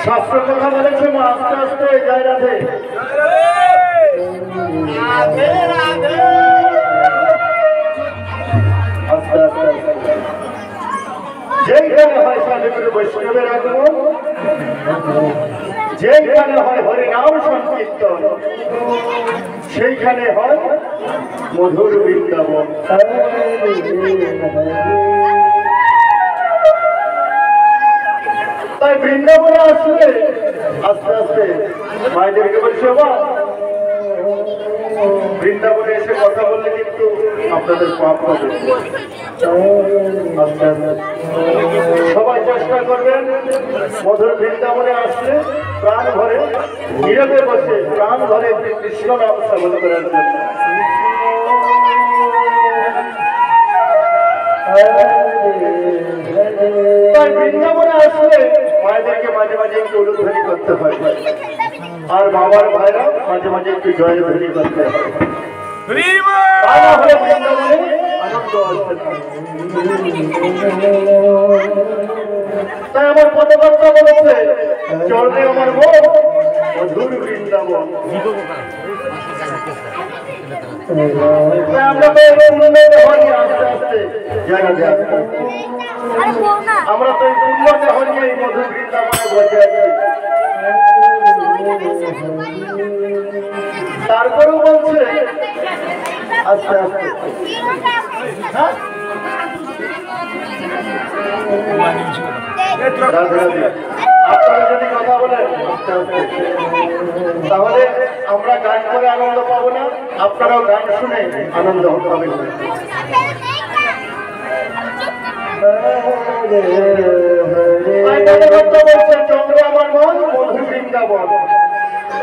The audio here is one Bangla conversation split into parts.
शास्त्र कथा বলেছে মা আস্তে আস্তে জয় রাধে রাধে রাধে আস্তে আস্তে যেখানে হয় সাধুগুরু বৈষ্ণবের আগমন, যেখানে হয় হরি নাম সংকীর্তন, সেইখানে হয় মধুর বৃন্দাবন। তাই বৃন্দাবনে আসলে আস্তে আস্তে মায়েদেরকে বলছে বা বৃন্দাবনে এসে কথা বললে কিন্তু আপনাদের পাপ হবে। আস্তে আস্তে সবাই চেষ্টা করবেন মধুর বৃন্দাবনে আসলে প্রাণ ভরে নীরবে বসে প্রাণ ভরে কৃষ্ণ নাম শ্রবণ করার জন্য। তাই বৃন্দাবনে আসলে মায়েদেরকে মাঝে মাঝে একটু উলুধ্বনি করতে হয়, আর বাবার ভাইরা মাঝে মাঝে একটু জয়ধ্বনি করতে হয়। তাই আমার পদকর্তা বলেছে চলবে আমার মন মধুর বৃন্দাবন। আমরা তো হয়নি আস্তে আস্তে জায়গা দেওয়া, আমরা তো এই পূর্ণতে হয়নি এই মধুর বৃন্দাবনে বসে আছি। তারপরেও বলছে আস্তে আস্তে আপনারা যদি কথা বলেন আস্তে আস্তে, তাহলে আমরা গান করে আনন্দ পাবো না, আপনারাও গান শুনে আনন্দ পাবেন। চন্দ্র আমার মন মধুর বৃন্দাবন।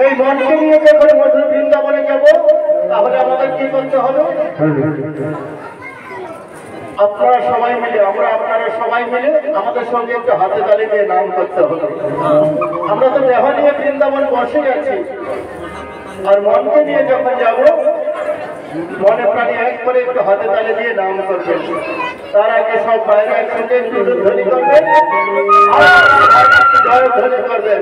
এই মনকে নিয়ে যখন মধুর বৃন্দাবনে যাব, তাহলে আমাদের কি করতে হবে? আপনারা সবাই মিলে আপনারা সবাই মিলে আমাদের সঙ্গে একটু হাতে তালি দিয়ে নাম করতে হবে। আমরা তো দেহ নিয়ে বৃন্দাবন বসে গেছি, আর মনকে নিয়ে যখন যাব মনে প্রাণী এক করে একটু হাতে তালি দিয়ে নাম করবেন। তার আগে সব বাইরে একসঙ্গে একটু ধ্বনি করবেন, জয়ধ্বনি করবেন।